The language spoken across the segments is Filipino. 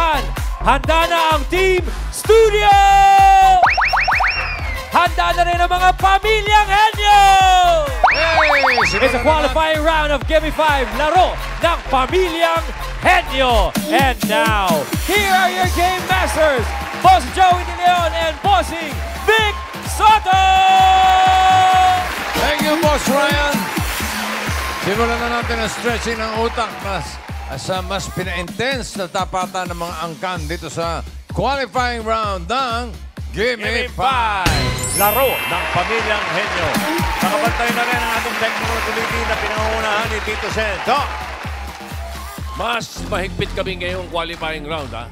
pautakan. Handa na ang Team Studio! Handa na rin ang mga pamilyang henyo! It's a qualifying round of Gimme 5, laro ng pamilyang henyo. And now, here are your game masters, Boss Joey De Leon and Bossing Vic Soto! Thank you, Boss Ryan. Simulan na natin ang stretching ng utak sa mas pina-intense na tapatan ng mga angkan dito sa qualifying round ng Gimme 5. Laro ng pamilyang henyo. Nakabantay na rin ang atong technical committee na pinangungunahan ni Tito Sen. Mas mahigpit kami ngayong qualifying round, ha?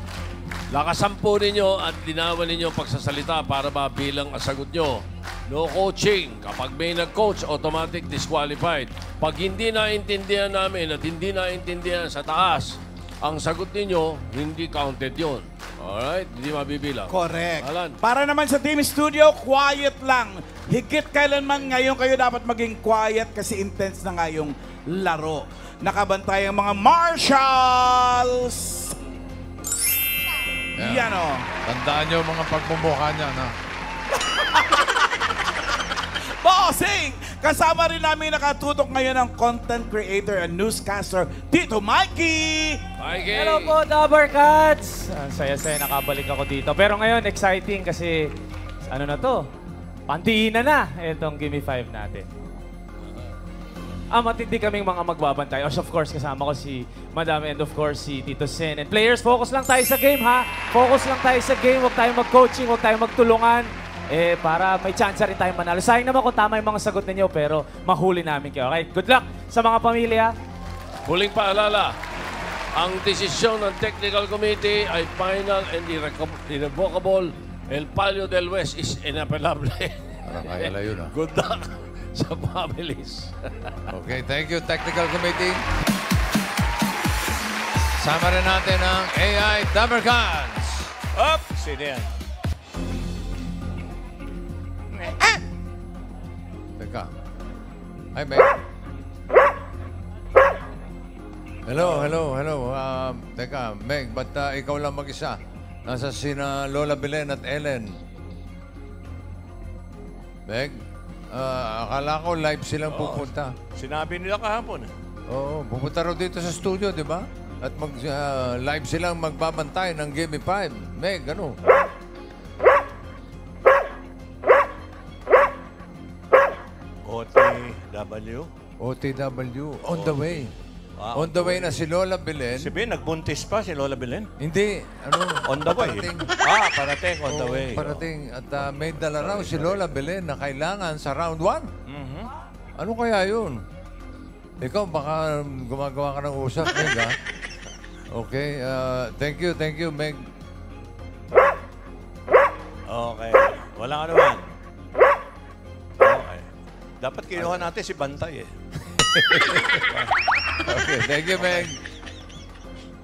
Lakasampo ninyo at linawan ninyo ang pagsasalita para mabilang ang sagot nyo. No coaching. Kapag may nag-coach, automatic disqualified. Pag hindi naintindihan namin at hindi naintindihan sa taas, ang sagot ninyo, hindi counted yon. Alright? Hindi mabibilang. Correct. Alan. Para naman sa Team Studio, quiet lang. Higit kailanman ngayon kayo dapat maging quiet kasi intense na nga yung laro. Nakabantay ang mga marshals. Yan o. Tandaan nyo mga pagmumukha niya, no? Bossing! Kasama rin namin nakatutok ngayon ang content creator and newscaster, Tito Mikey! Mikey! Hello po, Dabber Cats! Ang saya-saya nakabalik ako dito. Pero ngayon, exciting kasi ano na to? Pantiin na itong Gimme 5 natin. Matindi kaming mga magbabantay. Of course, kasama ko si Madam and of course si Tito Sen. And players, focus lang tayo sa game, ha? Focus lang tayo sa game. Huwag tayong mag-coaching, huwag tayong magtulungan. Para may chance rin tayong manalo. Sayang naman kung tama yung mga sagot ninyo, pero mahuli namin kayo. Okay? Good luck sa mga pamilya. Huling paalala, ang desisyon ng Technical Committee ay final and irrevocable. El Palio del West is inapelable. Parang kaya layo na. Good luck sa families. Okay, thank you, Technical Committee. Sama rin natin ang AI Dabbercans. Up! Sino yan? Teka. Hi, Meg. Hello. Teka, Meg, ba't ikaw lang mag-isa? Nasa sina Lola Belen at Ellen. Meg, akala ko live silang pupunta. Sinabi nila kahapon. Oo, pupunta raw dito sa studio, di ba? At live silang magbabantay ng Gimme 5. Meg, ano? OTW. OTW, on the way. On the way na si Lola Belen. Si Ben, nagbuntis pa si Lola Belen. Hindi, ano? On the way. parating. Parating on the way. Parating. At may dala raw si Lola Belen na kailangan sa round 1. Ano kaya yun? Ikaw, baka gumagawa ka ng usap, Meg, ha? Okay, thank you, Meg. Okay. Walang ano man. Okay. Dapat kinuha natin si Bantay, Okay, thank you, Meg.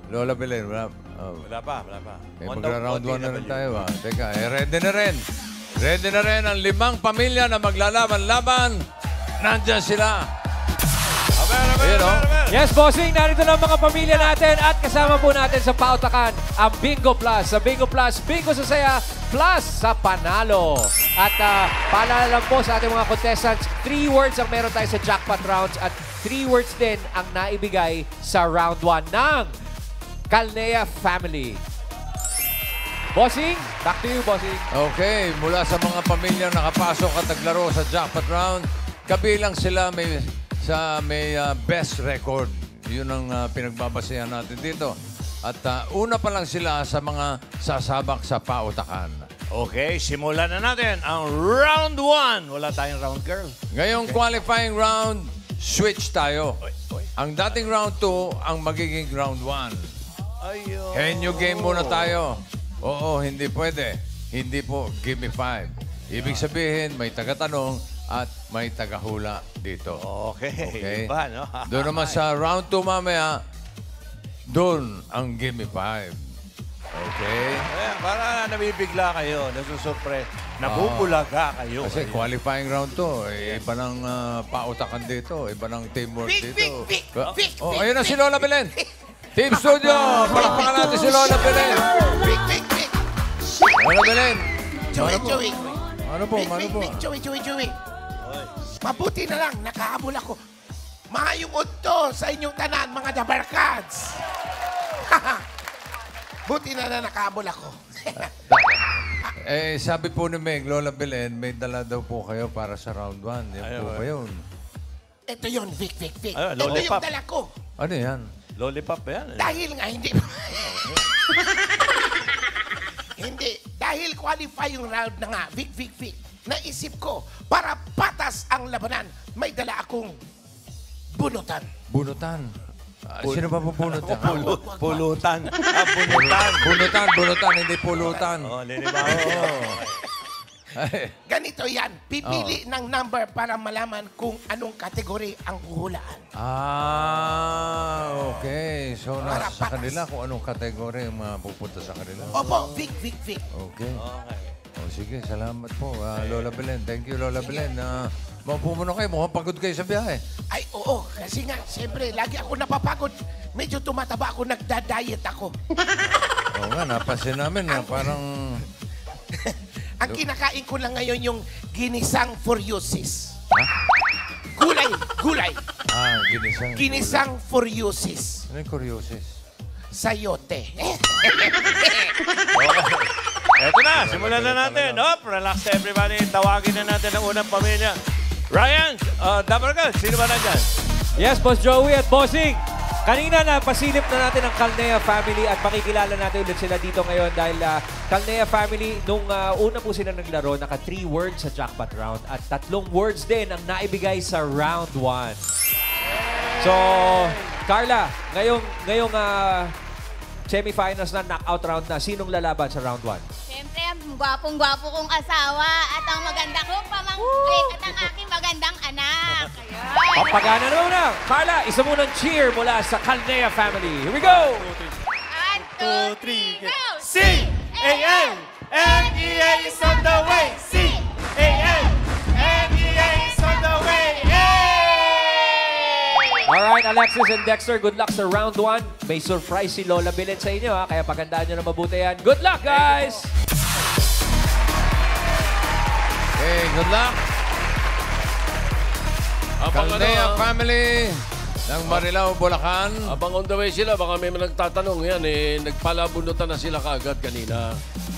Lola Belen, wala. Wala pa. Magra-round 1 na rin tayo, ha? Teka, ready na rin. Ready na rin ang 5 pamilya na maglalaban-laban. Nandyan sila. Ayun, oh. Yes, Bossing, narito na ang mga pamilya natin at kasama po natin sa pautakan ang Bingo Plus. Sa Bingo Plus, Bingo sa Saya, Plus sa Panalo. At paalala lang po sa ating mga contestants, 3 words ang meron tayo sa jackpot rounds at 3 words din ang naibigay sa round 1 ng Calnea Family. Bossing, back to you, Bossing. Okay, mula sa mga pamilyang nakapasok at naglaro sa jackpot round, kabilang sila may best record. Yun ang pinagbabasehan natin dito. At una pa lang sila sa mga sasabak sa pautakan. Okay, simulan na natin ang round 1. Wala tayong round girl. Ngayong qualifying round, switch tayo. Ang dating round 2 ang magiging round 1. Ayun. Henyo game muna tayo. Oo, hindi pwede. Hindi po, Gimme 5. Ibig sabihin, may tagatanong at may tagahula dito. Okay. Iba, no? Doon naman sa round 2 mamaya, doon ang Gimme 5. Okay? Ayan, para nabibigla kayo, nasusurpre, nabubulaga kayo. Kasi qualifying round to. Iba ng pautakan dito. Iba ng teamwork dito. Oh, ayun na si Lola Belen. Team Studio, palakpakan natin si Lola Belen. Vic, Vic, Vic. Lola Belen. Joey, Joey. Ano po, Vic, ano Vic, po? Vic, Joey, Joey, Joey. Mabuti na lang, nakahabol ako. Maayong udto sa inyong tanan, mga dabarkads. Buti na nakahabol ako. Sabi po ni Meg, Lola Belen, may dala daw po kayo para sa round 1. Yan po ba yun? Ito yun, Vic, Vic, Vic. Ayun, Ito yung lollipop. dala ko. Ano yan? Lollipop ba yan? Dahil nga, hindi. Hindi. Dahil qualify yung round na nga, Vic, Vic, Vic. Naisip ko, para patas ang labanan, may dala akong bunutan. Bunutan. Sino ba po bunutan? Pulutan. Bunutan. Bunutan, hindi pulutan. Linibago. Ay, Ganito yan, pipili ng number para malaman kung anong kategory ang huhulaan. okay. So, Para nasa patas. kanila kung anong kategory ang mga pupunta sa kanila. Opo, Vic, Vic, Vic. Okay. Sige, salamat po. Lola Belen. Thank you, Lola Belen. Maupo muna kayo. Mukhang pagod kayo sa biyahe. Ay, oo. Kasi nga, siyempre, lagi ako napapagod. Medyo tumataba ako, nagda-diet ako. Oo nga, napansin namin na parang... Ang kinakain ko lang ngayon yung ginisang furiosis. Ha? Gulay. Ginisang. Ginisang furiosis. Ano yung kuryosis? Sayote. Eto na, simulan na natin. Relax everybody. Tawagin na natin ang unang pamilya. Ryan, Dabarkad, sino ba nandyan? Yes, Boss Joey at Bossing. Kanina napasilip na natin ang Calnea family at makikilala natin ulit sila dito ngayon dahil Calnea family, nung una po sila naglaro, naka 3 words sa jackpot round at 3 words din ang naibigay sa round 1. So, Carla, ngayong semifinals na, knockout round na, sinong lalaban sa round 1? Siyempre, ang gwapong-gwapo kong asawa at ang maganda kong pamangkin at ang aking magandang anak. Ayan. Papagana na muna. Carla, isa munang cheer mula sa Calnea family. Here we go! 1, 2, 3, go! C-A-L-N-E-A is on the way. C-A-L-N-E-A is on the way. Alright, Alexis and Dexter, good luck sa round 1. May surprise si Lola Belen sa inyo, ha? Kaya pagandaan nyo na mabuti yan. Good luck, guys! Okay, good luck. Calnea family ng Marilao, Bulacan. Abang on the way sila, baka may nagtatanong yan nagpalabunutan na sila kaagad kanina.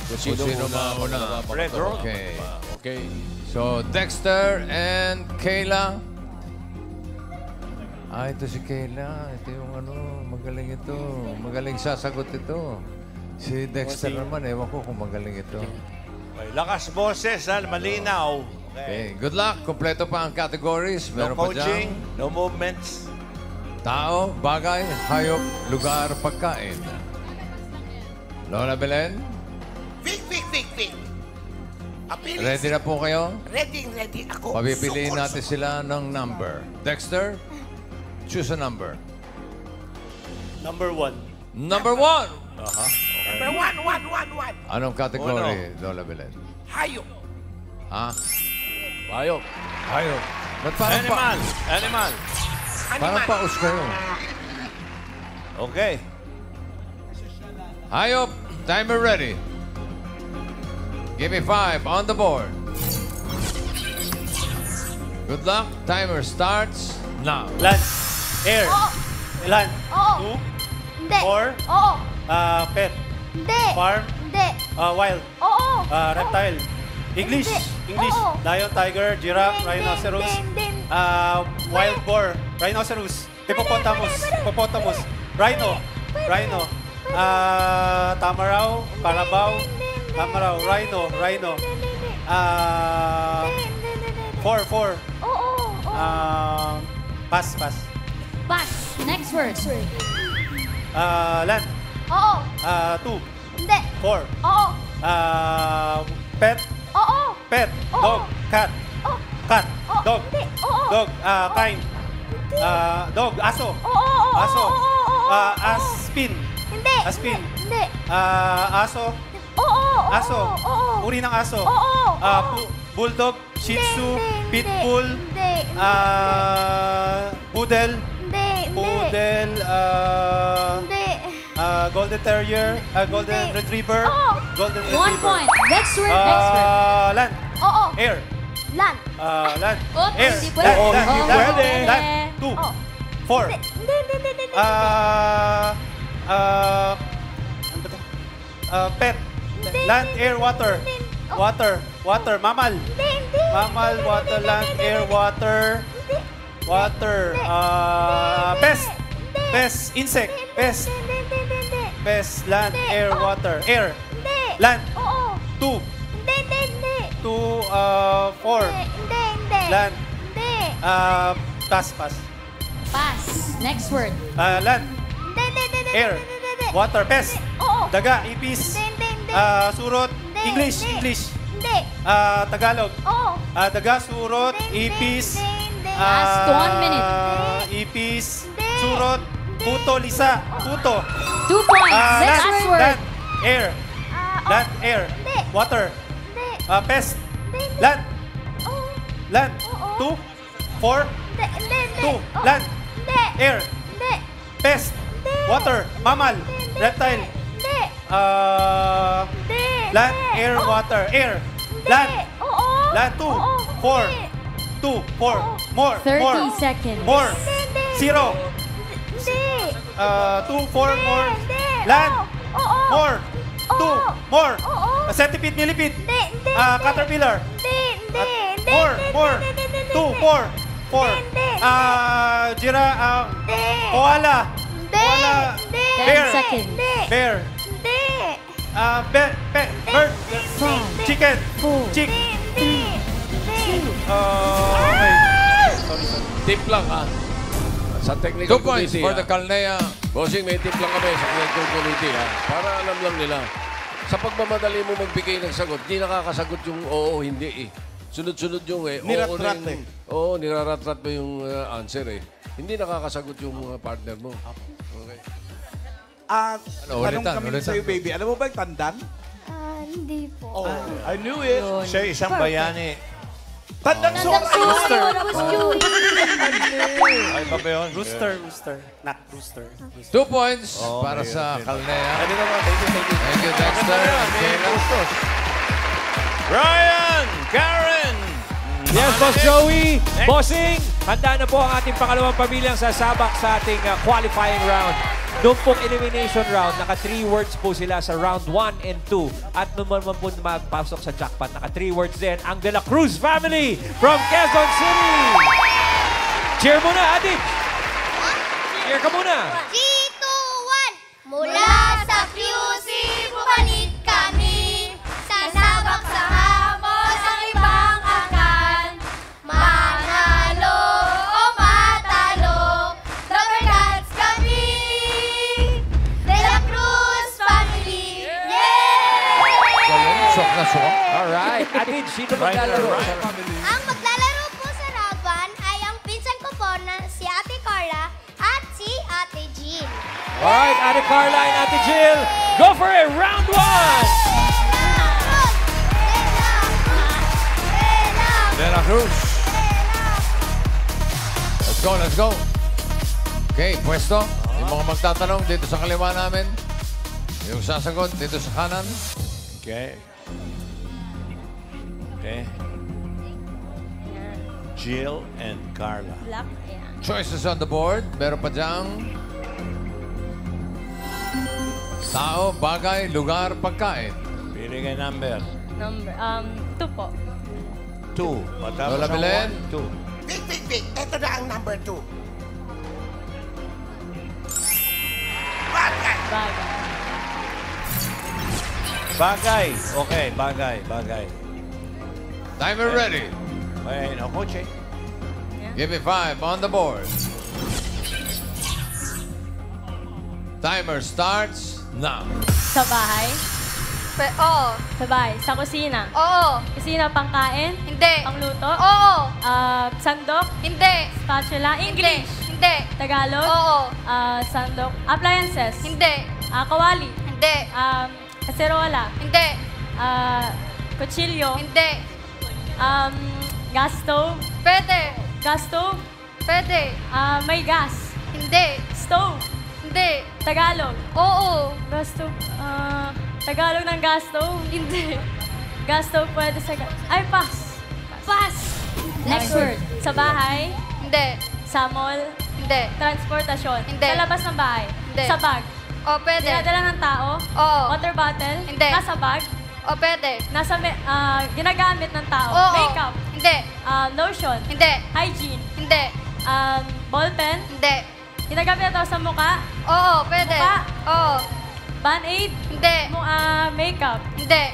Kung sino mauna. Red Road. Okay. Okay. So, Dexter and Kayla. Ito si Kayla. Ito yung magaling ito. Magaling sasagot ito. Si Dexter naman, ewan ko kung magaling ito. Okay, lakas boses, malinaw. Okay, good luck. Kompleto pa ang categories. No Meron pa coaching, dyan. no movements. Tao, bagay, hayop, lugar, pagkain. Lola Belen, Vic, Vic, Vic, Vic. Apilis. ready na po kayo? Ready ako. Papipiliin Sukol, natin sila ng number. Dexter, choose a number. Number 1. Number 1! Number 1. Anong category, Lola Belen? Hayop. Ha? Bayok. Hayop. Ba't parang Animal. parang paus kayo? Okay. Hayop, timer ready. Give me 5 on the board. Good luck. Timer starts now. Land. Air. Oo. Land. Oo. Hindi. Or? Oo. Pet. Hindi. Farm. Hindi. Wild. Oo. Reptile. English. Hindi. Oo. Lion, tiger, giraffe, Hindi, rhinoceros. hindi. Wild boar. Rhinoceros. Hippopotamus. Hippopotamus. Rhino. Tamaraw. Carabao. Tamaraw. Rhino. Four. Oo. Pass. Pass. Next word. Land. Oo. 2. Hindi. 4. Oo. Pet. Oo. Pet. Oo. Dog. Cat. Oo. Cat. Oo. Dog. Hindi. Oo. Dog. Kind. Dog. Aso. Oo. Aso. Oo. Aspin. Hindi. Aspin. Hindi. Aso. Oo. Aso. Oo. Uri ng aso. Oo. Bulldog. Shih Tzu. Hindi. Pitbull. Hindi. Poodle. Hindi. Poodle. Hindi. Golden Terrier, Golden Retriever, Oo. Golden 1 Retriever. point. Next word, next word. Land, Oo. air, Land. land, Oops, air, hindi pwede. Oo, hindi Oo, pwede. Land, 2, 4, Hindi. ano ba to? Pet, land, air, water, water, mammal, mammal, water, land, air, water, pest, insect, pest, land, air, water, air, land, Oo. 2, Hindi. 4, land, Hindi. pass, Pass. Next word. land, Hindi. air, water, pest, Oo. daga, ipis, Hindi. surot, Hindi. English, Hindi. Tagalog, Oo. daga, surot, ipis, Hindi. Last 1 minute. ipis, Hindi. surot, puto, lisa, puto, 2 points. Next land, word. land, air, land, air, Hindi. water, Hindi. pest, Hindi. land, Oo. land, Oo. 2, 4, Hindi. 2, Oo. land, Hindi. air, Hindi. pest, water, mammal, reptile, Hindi. Hindi. land, Hindi. air, Oo. water, air, Hindi. land, Oo. land, 2, Oo. 4, Hindi. 2, 4, more, 30 seconds. more, Hindi. 0, Hindi. 2, 4, more, Hindi. land, Oo. more, 2, more, Oo. centipede, millipede, Hindi. caterpillar, Hindi. more, 2, 4, 4, koala, koala, 10 bear, seconds. bear, Hindi. bird, 5, chicken, 4, chick, Hindi. okay. Tip lang, ha? Sa 2 technical points committee, for ha? the Calnea. Bossing, may tip lang kami sa technical committee, ha? Para alam lang nila. Sa pagmamadali mo magbigay ng sagot, di nakakasagot yung oo, hindi, eh. Sunod-sunod yung Niratrat, oo, Oo, niraratrat mo yung answer, eh. Hindi nakakasagot yung partner mo. Okay. Tanong kami ulitan. sa'yo, baby. Alam mo ba yung tandan? Hindi po. I knew it. Siya isang bayani. Tandang sora. Rooster. That was Chewy. Ay, pa ba yun? Rooster. Knock rooster. 2 points para sa Calnea. Pwede ka mga baby. Thank you, Dexter. and Kayla. Ryan! Karen! Yes, Boss Joey. Bossing, handa na po ang ating pangalawang pamilyang sasabak sa ating qualifying round. Doon pong elimination round, naka 3 words po sila sa round 1 and 2. At naman po magpasok sa jackpot, naka 3 words din ang De La Cruz family from Quezon City. Cheer muna, Adi. Cheer ka muna. 3, 2, 1. Mula sa QC, bumalik kami. Sasabak sa hamos ang ibang akan. Manalo o matalo, Rubber Cats kami. De La Cruz family. Yay! Sok na sok. Alright. Adi, sino maglalaro? Ang maglalaro po sa round 1 ay ang pinsan ko po na si Ate Carla at si Ate Jean. Alright, Ate Carla and Ate Jill, go for it. Round 1. De La Cruz. Let's go. Okay, pwesto. Yung mga magtatanong dito sa kaliwa namin. Yung sasagot dito sa kanan. Okay. Jill and Carla. Black, ayan. Choices on the board. Meron pa diyang tao, bagay, lugar, pagkain. Pili kay number. Number, 2 po. 2. Matapos Lola ang Belen. 1, 2. Big. Ito na ang number 2. Bagay. Bagay. Bagay. Okay, bagay. Timer ready. Okay, no coaching. Give me 5 on the board. Timer starts now. Sa bahay. Oo. Sa bahay. Sa kusina. Oo. Kusina, pangkain. Hindi. Pangluto. Oo. Sandok. Hindi. Spatula. English. Hindi. Tagalog. Oo. Sandok. Appliances. Hindi. Kawali. Hindi. Kaserola. Hindi. Kutsilyo. Hindi. Gas stove. Pwede. Gas stove. Pwede. May gas. Hindi. Stove. Hindi. Tagalog. Oo. Gasto. Tagalog ng gasto. Hindi. Gasto pwede sa... Ay, pass. Pass. Next word. Sa bahay. Hindi. Sa mall. Hindi. Transportasyon. Hindi. Sa labas ng bahay. Hindi. Sa bag. O, pwede. Dinadala ng tao. Oo. Water bottle. Hindi. Nasa bag. O, pwede. Ginagamit ng tao. Oo. Makeup. Hindi. Lotion. Hindi. Hygiene. Hindi. Ballpen. Hindi. Ginagamit ng tao sa mukha. Oo, pwede. Mukha. Oo. Band-aid. Hindi. Makeup. Hindi.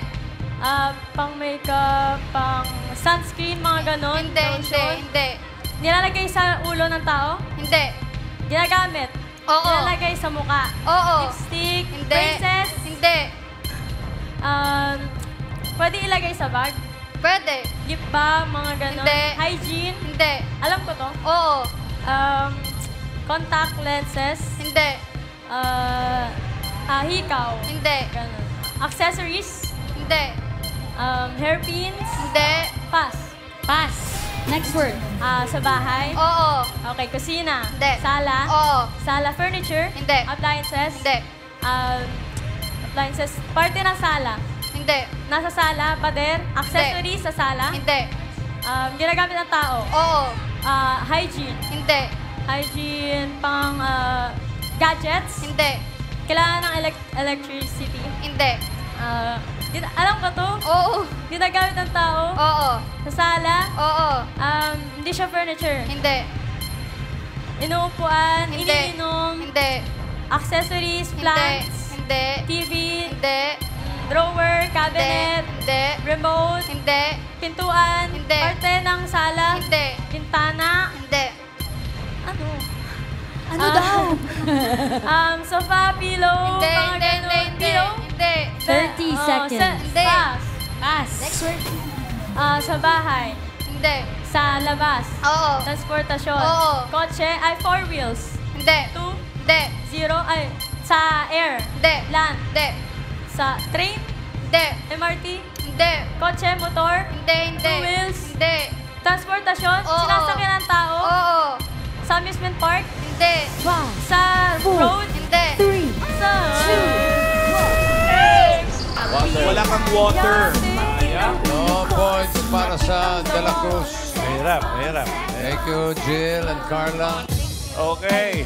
Pang makeup, pang sunscreen, mga ganon. Hindi, hindi, lotion. hindi. Nilalagay sa ulo ng tao. Hindi. Ginagamit. Oo. Nilalagay sa mukha. Oo. Lipstick. Hindi. Braces. Hindi. Pwede ilagay sa bag. Pwede. Lip balm, mga ganon. Hindi. Hygiene. Hindi. Alam ko to. Oo. Contact lenses. Hindi. Hikaw. Hindi. Ganon. Accessories. Hindi. Hairpins. Hindi. Pass. Pass. Next word. Sa bahay. Oo. Okay, kusina. Hindi. Sala. Oo. Sala furniture. Hindi. Appliances. Hindi. Appliances. Parte ng sala. Hindi. Nasa sala, pader. Accessories sa sala. Hindi. Ginagamit ng tao. Oo. Hygiene. Hindi. Hygiene, pang gadgets. Hindi. Kailangan ng electricity. Hindi. Alam ko to. Oo. Ginagamit ng tao. Oo. Sa sala. Oo. Hindi siya furniture. Hindi. Inuupuan. Hindi. Iniinom. Hindi. Accessories, plants. Hindi. TV. Hindi. Drawer, cabinet. Hindi. Remote. Hindi. Pintuan. Hindi. Parte ng sala. Hindi. Bintana. Hindi. Ano? Ano daw? Sofa, pillow. Hindi. Mga Hindi. ganun. Hindi. Pillow. Hindi. 30 seconds. Hindi. Pass. Pass. Next word. Sa bahay. Hindi. Sa labas. Oo. Transportasyon. Oo. Kotse. Ay, 4 wheels. Hindi. 2, Hindi. 0. Ay, sa air. Hindi. Land. Hindi. Sa train. Hindi. MRT. Hindi. Kotse, motor. Hindi. Hindi. 2 wheels. Hindi. Transportasyon. Oo. Sinasakyan ng tao. Oo. Sa amusement park. Hindi. Sa road. Hindi. Sa... Wala kang water. No points para sa De La Cruz. Mahirap, mahirap. Thank you, Jill and Carla. Okay.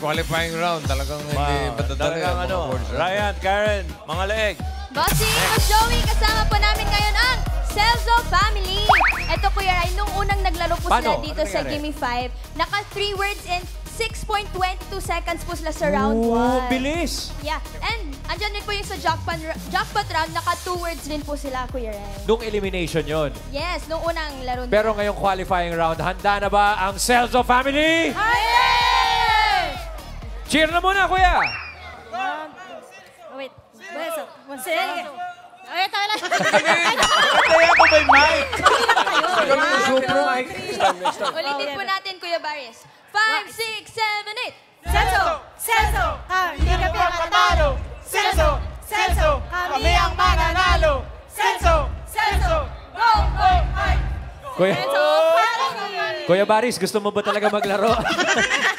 Qualifying round. Talagang hindi matadali. Talagang ang mga ano. boards natin. Ryan, Karen, mga leeg. Bossing, Coach Joey, kasama po namin ngayon ang Celso Family. Ito Kuya Ray, nung unang naglaro po sila Paano? dito Ano sa nangyari? Gimme 5, naka 3 words and 6.22 seconds po sila sa round 1. Oh, bilis. Yeah, and andyan din po yung sa jackpot round, naka 2 words din po sila, Kuya Ray. Nung elimination yon. Yes, nung unang laro nila. Pero ngayong qualifying round, handa na ba ang Celso family? Hi! Cheer na muna, kuya! Wait. Sige. Ay, tayo lang. Kaya ko may mic. Ulitin po natin, Kuya Baris. 5, 6, 7, 8. Celso! Celso! Hindi ka pinakatalo. Celso! Celso! Kami ang mananalo. Celso! Celso! Go! Go! Ay! Kuya, Kuya Baris, gusto mo ba talaga maglaro?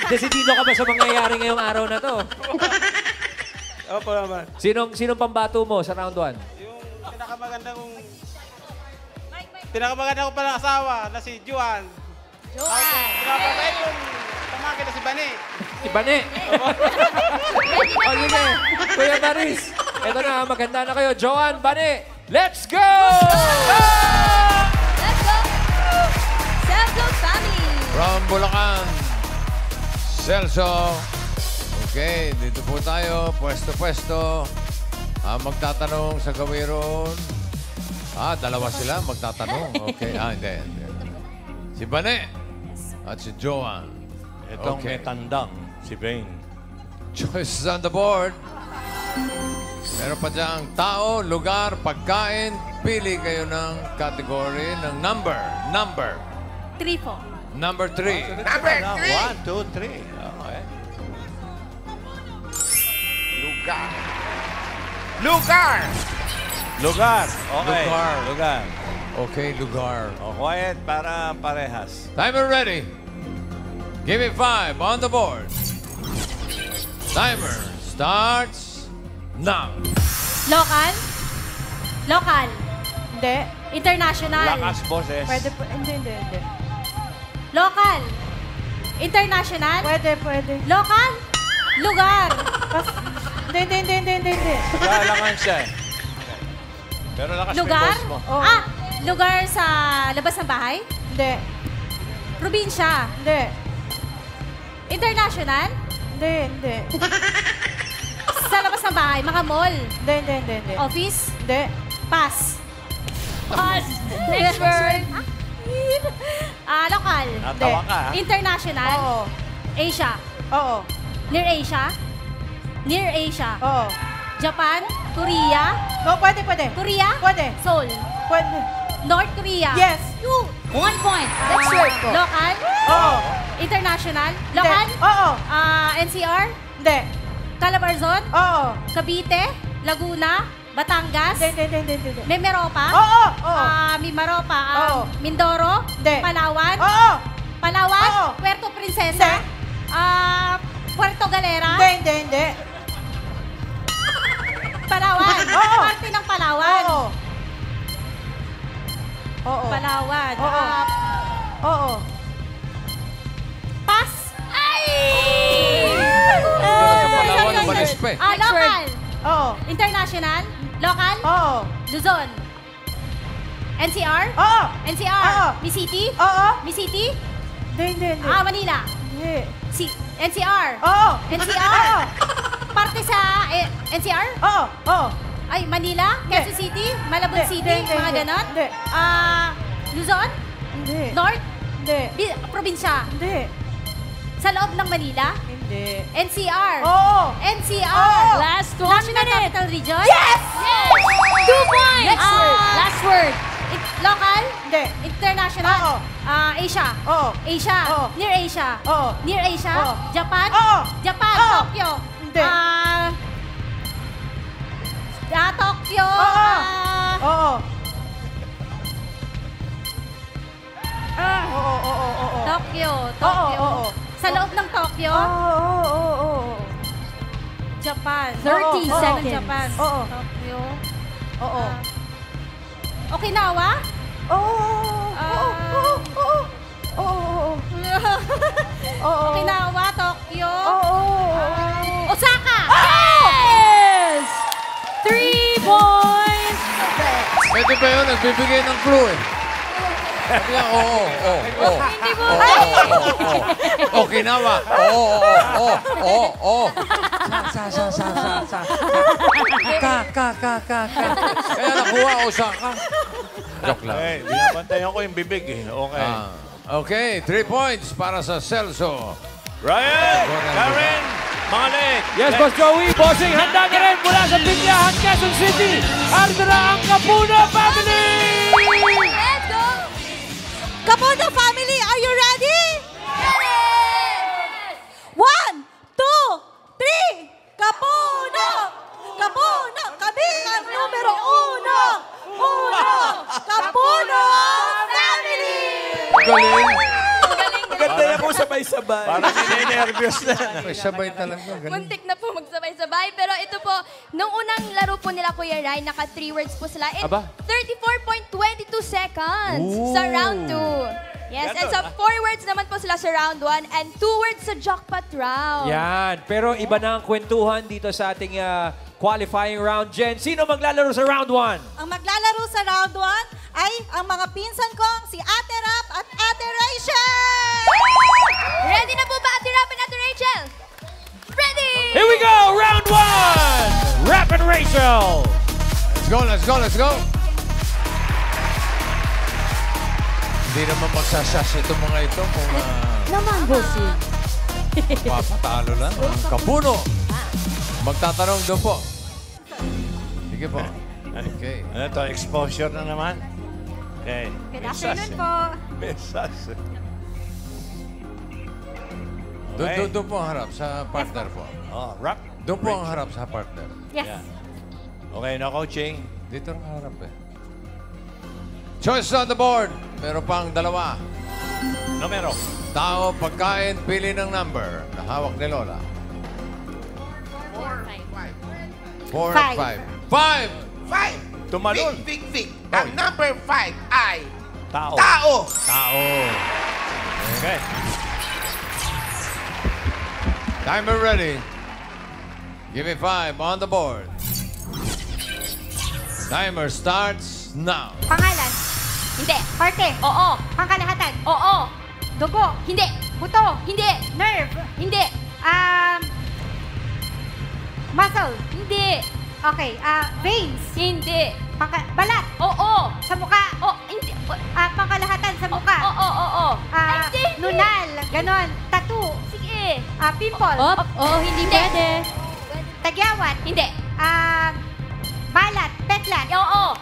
Desidido ka ba sa mangyayari ngayong araw na to? Opo naman. Sinong pambato mo sa round 1? Yung pinakamaganda ko palang asawa na si Juan. Pinapatay yung pamangkin na si Bani. Ibane! O sige, Kuya Baris, eto na, maganda na kayo. Joan, Bane, let's go! Let's go! Celso Family! From Bulacan, Celso. Okay, dito po tayo, pwesto-pwesto. Magtatanong sa gawiron. Dalawa sila magtatanong. Okay, hindi. Si Bane at si Joan. Itong Okay. may tandang, si Bane. Choices on the board. Meron pa dyan tao, lugar, pagkain. Pili kayo ng category ng number. Number. 3 po. Number 3. Number 3. 1, 2, 3. Okay. Lugar. Lugar. Lugar. Okay. Lugar. Lugar. Okay, lugar. O, quiet para parehas. Timer ready. Give me 5 on the board. Timer starts now. Local? Local. Hindi. International. Lakas, boses. Pwede po. Hindi. Local. International. Pwede. Local. Lugar. Hindi. Nag-aalangan siya eh. Pero lakas mo yung Lugar? boss mo. Oo. Lugar sa labas ng bahay? Hindi. Probinsya? Hindi. International? Hindi. Sa labas ng bahay? Mga mall? Hindi. Office? Hindi. Pass. Pass. Next word. Local? Natawa ka, ha? International? Oo. Asia? Oo. Near Asia? Near Asia? Oo. Japan? Korea? No, pwede. Korea? Pwede. Seoul? Pwede. North Korea? Yes. 1 point. Next word po. Local? Oo. International? Local? Oo. NCR? Hindi. Calabarzon? Oo. Cavite? Laguna? Batangas? Hindi. Memeropa? Oo. Mimaropa? Oo. Mindoro? Hindi. Palawan? Oo. Palawan? Oo. Puerto Princesa? Puerto Galera? Hindi. Palawan? Oo. Parte ng Palawan? Oo. Palawan? Oo. Pass? Ay! Pero sa Palawan, umalis pa eh. Local? Oo. International? Local? Oo. Luzon? NCR? Oo. NCR? Oo. Mi City? Oo. Mi City? Hindi. Manila? Hindi. NCR? Oo. NCR? Parte sa NCR? Oo. Ay, Manila? Quezon City? Malabon City? Mga ganon? Hindi. Luzon? Hindi. North? Hindi. Probinsya? Hindi. Sa loob ng Manila? Hindi. NCR? Oo. NCR? Oo. Last 1 National Capital Region? Yes! 2 points! Next word. Last word. Local? Hindi. International? Oo. Asia? Oo. Asia? Oo. Near Asia? Oo. Near Asia? Oo. Japan? Oo. Japan? Oo. Tokyo? Hindi. Tokyo? Oo. Tokyo? Oo. Sa loob ng Tokyo? Oo. Japan? 30 Oo. seconds. Japan? Oo. Tokyo? Oo. Okinawa? Okinawa, Tokyo? Osaka? Yes! 3 points! Pwede ba yun? Nagbibigay ng clue eh. Sabi niya, oo. Hindi mo. Okinawa. Oo. Sa. Ka. Kaya nakuha, Osaka. Joke lang. Okay, binabantayan ko yung bibig eh. Okay. Okay, 3 points para sa Celso. Ryan, Karen, mga leg. Yes, Boss Joey. Bossing, handa na rin mula sa Binyahan, Quezon City. Ardo na ang Kapuno Family! Let's go! Kapuno family, are you ready? Yes! 1, 2, 3! Kapuno! Kapuno! Kami ang numero 1! Kapuno family! Galing. Maganda yan kung sabay-sabay. Parang nine-nervous na. May sabay talaga. Galing. Muntik na po magsabay-sabay. Pero ito po, nung unang laro po nila, Kuya Rai, naka 3 words po sila in Aba. 34.22 seconds sa round 2. Yes, and sa 4 words naman po sila sa round 1 and 2 words sa jackpot round. Yan. Pero iba na ang kwentuhan dito sa ating qualifying round. Jen, sino maglalaro sa round 1? Ang maglalaro sa round 1 ay ang mga pinsan kong si Ate Rap at Ate Rachel! Ready na po ba, Ate Rap and Ate Rachel? Ready! Here we go! Round 1! Rap and Rachel! Let's go. Hindi naman magsasas itong mga ito kung Naman, bossy. papatalo lang. Kapuno! Magtatanong doon po. Sige po. Okay. Ano to, exposure na naman? Okay. Good afternoon po. Mesas. Doon po ang harap sa partner po. Oh, rap. Doon po ang harap sa partner. Yes. Yeah. Okay, no coaching. Dito ang harap eh. Choices on the board. Meron pang 2. Numero. Tao, pagkain, pili ng number na hawak ni Lola. 4 at 5. 5! Tumalon. Vic, Vic, Vic. Ang number 5 ay Tao. tao. Tao. Okay. Timer ready. Give me 5 on the board. Timer starts now. Pangalan. Hindi. Parte. Oo. Pangkalahatan. Oo. Dugo. Hindi. Buto. Hindi. Nerve. Hindi. Muscle. Hindi. Okay. Veins. Hindi. Balat. Oo. Sa mukha. Oo. Hindi. Pangkalahatan sa mukha. Oo. Hindi. Nunal. Ganon. Tattoo. Sige. Pimple. Hindi pwede. Tagyawan. Hindi. Balat. Petlat. Oo.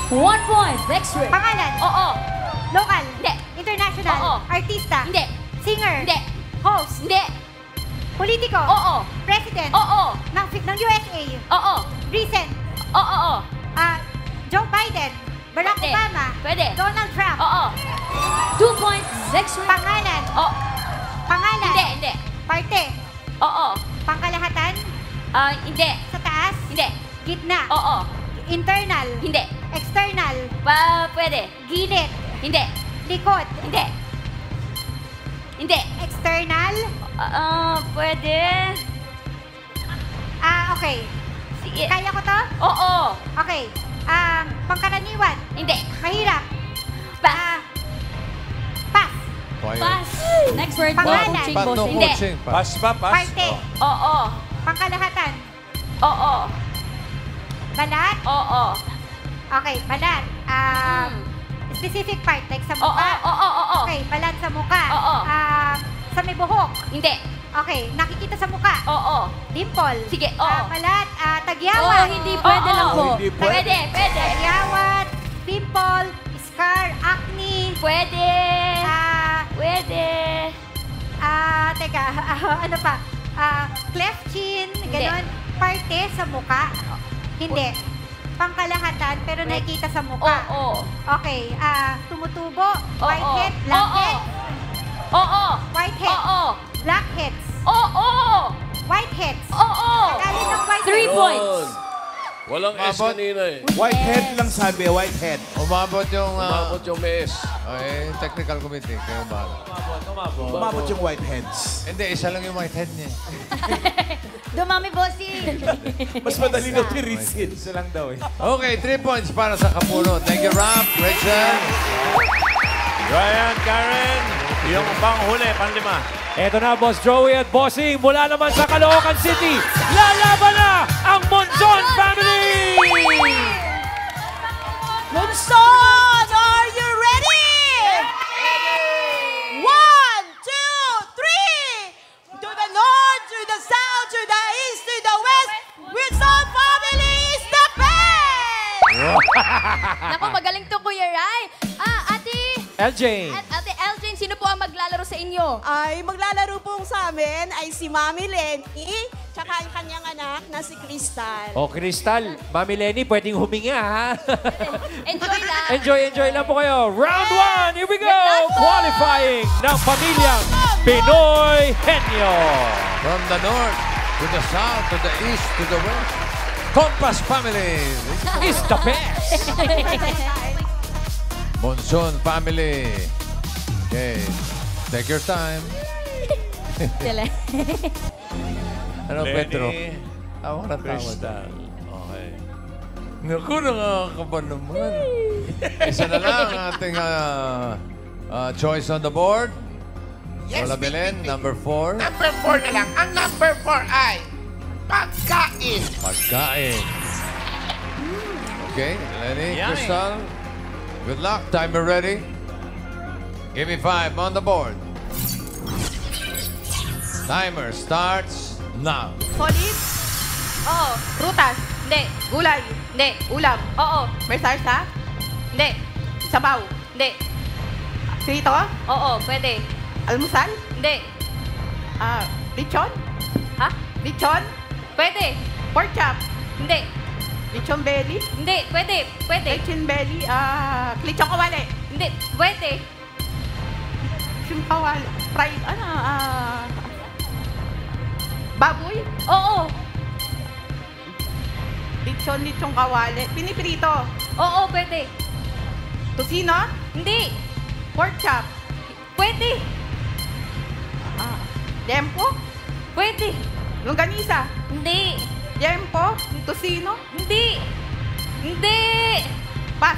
1 point. Next ring. Pangalan. Oo. Local. Hindi. International. Oo. Artista. Hindi. Singer. Hindi. Host. Hindi. Politiko. Oo. President. Oo. Ng USA. Oo. Recent. Oo. Joe Biden. Barack Obama. Pwede. Donald Trump. Oo. 2 points. Next ring. Pangalan. Oo. Pangalan. Hindi. Parte. Oo. Pangkalahatan. Hindi. Sa taas. Hindi. Gitna. Oo. Internal. Hindi. External. Pwede. Gilid. Hindi. Likod. Hindi. Hindi. External. Pwede. Okay. Sige. Kaya ko to? Oo. Okay. Pangkaraniwan. Hindi. Mahirap. Pass. Pass. Next word. Pangalan. Pangalan. Hindi. Pass pa, pass. Parte. Oo. Pangkalahatan. Oo. Balat? Oo. Okay, balat. Specific part, like sa mukha? Oo. Okay, balat sa mukha. Oo. Sa may buhok? Hindi. Okay, nakikita sa mukha? Oo. Dimple? Sige, oo. Balat, tagyawan? hindi pwede lang po. Hindi pwede. Pwede. Tagyawan, pimple, scar, acne. Pwede. Pwede. Teka, ano pa? Cleft chin, ganon. Parte sa mukha? Hindi. Pangkalahatan, pero nakikita sa mukha? Oo. Okay, tumutubo, whitehead, blackhead? Oo. Whitehead? Oo. Blackheads? Oo. Whiteheads? Oo. Tagalin ng whitehead. 3 points. Walang S kanina eh. Whitehead lang sabi, whitehead. Umabot yung... Umabot yung may S. Okay, technical committee. Kayo ba? Umabot yung whiteheads. Hindi, isa lang yung whitehead niya. Dumami, bossy. Mas madali na tirisin. Isa lang daw eh. Okay, 3 points para sa Kapuno. Thank you, Rap, Richard. Ryan, Karen, yung panghuli, panlima. Eto na, Boss Joey at Bossing, mula naman sa Caloocan City, lalaban na ang Monzon Family! Monzon, are you ready? 1, 2, 3. To the north, to the south, to the east, to the west. Monzon family is the best! Naku, magaling to, Kuya Rai. Ate, LJ. at Ate Elgin, sino po ang maglalaro sa inyo? Ay, maglalaro pong sa amin ay si Mami Lenny, tsaka ang kanyang anak na si Crystal. O, Crystal, Mami Lenny, pwedeng huminga, ha? Enjoy lang. enjoy lang po kayo. Round 1, here we go! Qualifying ng pamilyang Pinoy Henyo. From the north, to the south, to the east, to the west. Compass Family. Is the best. Monzon Family. Okay, take your time. Ano, Lenny, Pedro? Tawa na tawa. Crystal. Okay. Naku, nakakaba naman. Isa na lang ang ating choice on the board. Yes, Lola Vic, Belen, Vic, Vic. number 4. Number 4 na lang. Ang number 4 ay pagkain. Pagkain. Okay, Lenny, Yummy. Crystal. Good luck. Timer ready. Give me 5 on the board. Timer starts now. Solid? Oo. Prutas? Hindi. Gulay? Hindi. Ulam? Oo. May sarsa? Hindi. Sabaw? Hindi. Prito? Oo, pwede. Almusal? Hindi. Lechon? Ha? Lechon? Pwede. Pork chop? Hindi. Lechon belly? Hindi. Pwede. Lechon belly? Lechon kawali? Hindi. Pwede. Lechon kawali? Fried? Baboy? Oo. lechong kawali. Piniprito. Oo, pwede. Tocino? Hindi. Pork chop. Pwede. Liempo? Pwede. Longganisa? Hindi. Liempo? Tocino? Hindi. Hindi. Pass.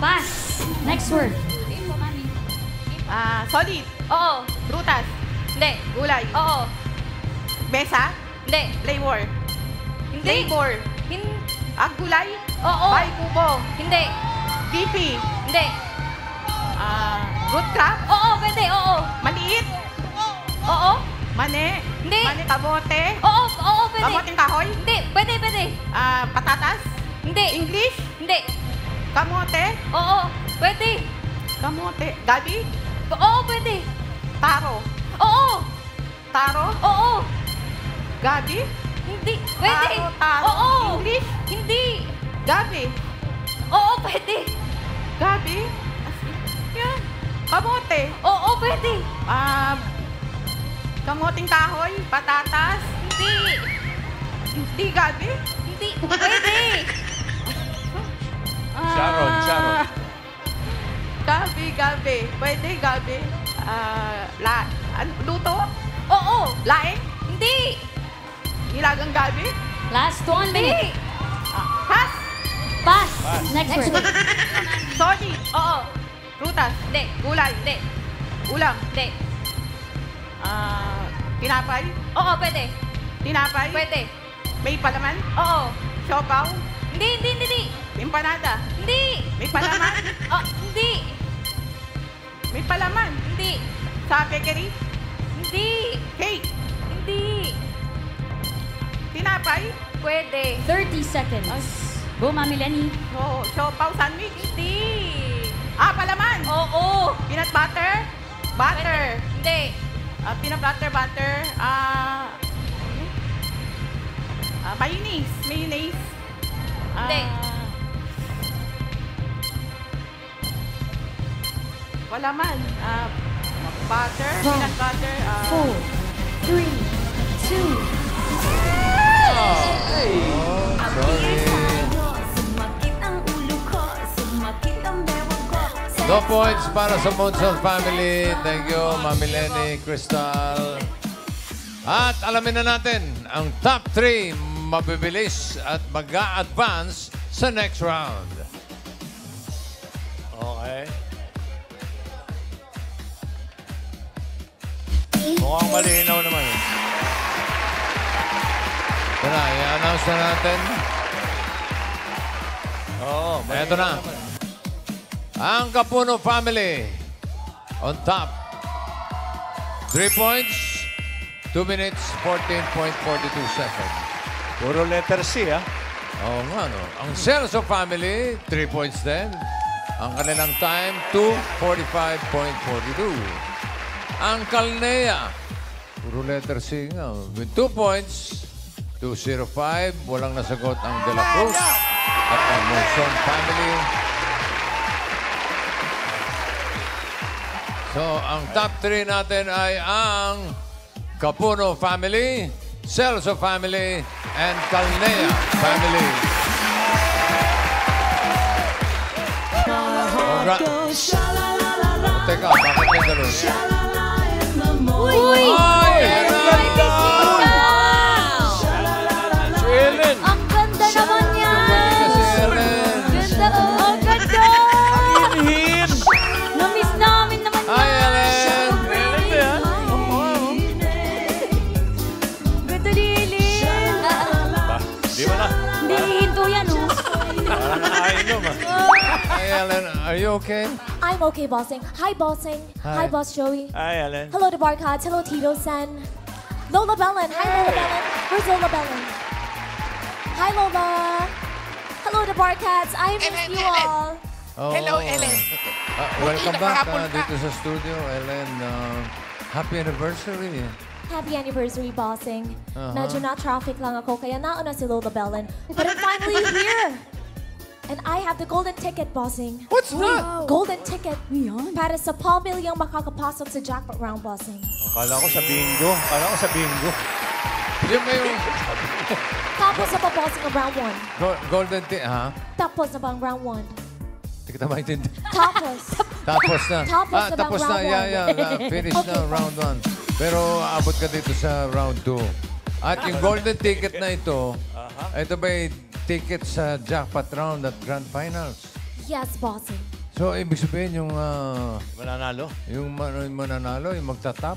Pass. Next word. Solid. Oo. Prutas. Hindi. Gulay. Oo. Mesa. Hindi. Flavor. Hindi. Flavor. Gulay. Oo. Bay kubo. Hindi. Pipi. Hindi. Root crab. Oo, pwede. Oo. Maliit. Oo. Mane. Hindi. Mane kamote. Oo, oo, pwede. Kamoteng kahoy. Hindi. Pwede, pwede. Patatas. Hindi. English. Hindi. Kamote. Oo. Pwede. Kamote. Gabi. Oo, pwede. Taro. Oo. Taro. Oo. Gabi. Hindi. Pwede. Taro. Oo. English. Hindi. Gabi. Oo, pwede. Gabi. Yan. Kamote. Oo, pwede. Kamoting kahoy. Patatas. Hindi. Hindi gabi. Hindi. Pwede. Sharon. Gabi. Pwede gabi. Luto. Oo. Laing. Hindi. Nilagang gabi. Last 1 minute. Pass. Pass. Next word. Solid. Oo. Prutas. Hindi. Gulay. Hindi. Ulam. Hindi. Tinapay. Oo, pwede. Tinapay. Pwede. May palaman. Oo. Siopaw. Hindi. Empanada. Hindi. May palaman. Oh, hindi. May palaman. Hindi. Sa bakery. Hindi. Cake. Hindi. Tinapay. Pwede. 30 seconds. Go, Mami Lenny. Oo. Siopaw sandwich. Hindi. Palaman. Oo. Peanut butter. Butter. Hindi. Peanut butter. Mayonnaise. Hindi. Palaman. Butter. Peanut butter. 4, 3, 2. Sorry. 2 points para sa Monsol family. Thank you, Mami Lenny, Crystal. At alamin na natin ang top 3 mabibilis at mag-a-advance sa next round. Okay. Mukhang malinaw naman. Ito na, i-announce na natin. Oo, Ito na. Ang Kapuno family on top. 3 points, 2 minutes, 14.42 seconds. Puro letter C, ah. Oo nga, no? Ang Celso family, 3 points din. Ang kanilang time, 2:45.42. Ang Calnea, puro letter C nga. With 2 points, 2:05. Walang nasagot ang De La Cruz. At ang Monson family. So, ang top 3 natin ay ang Kapuno family, Celso family, and Calnea family. Teka, bakit may ganun? Uy! Ay! Ellen! Ang ganda naman niya! Kasi Ellen. Ganda, oh! Ang ganda! Hinhin! Na-miss namin naman Hi, Ellen! Ellen ba yan? Ganda ni Ellen! Di ba na? Hindi hihinto yan, oh. Parang nakainom, ah. Hi, Ellen. Are you okay? I'm okay, bossing. Hi, bossing. Hi. Hi, boss Joey. Hi, Ellen. Hello to Barcots. Hello, Tito-san. Lola Bellin. Hi, Lola Bellin. Where's Lola Bellin? Hi, Lola. Hello to Barcots. I miss Ellen, you Ellen. all. Oh. Hello, Ellen. Welcome back nakahapon ka. dito sa studio, Ellen. Happy anniversary. Happy anniversary, bossing. Uh-huh. Medyo na-traffic lang ako, kaya nauna si Lola Bellin. But I'm finally here. And I have the golden ticket, bossing. What's that? Golden ticket. Para sa pamilyang makakapasok sa jackpot round, bossing. Akala ko sa bingo. Yung may yung Tapos na ba bossing ang round 1? golden ticket, ha? Tapos na ba ang round 1? Hindi kita maintindihan. Tapos. Tapos na. Tapos na Tapos bang na. round Yeah. Finish Okay, na round 1. Pero abot ka dito sa round 2. At yung golden ticket na ito, ito ba'y ticket sa jackpot round at grand finals? Yes, bossing. So, ibig sabihin yung... Mananalo? Yung mananalo, yung magtatap,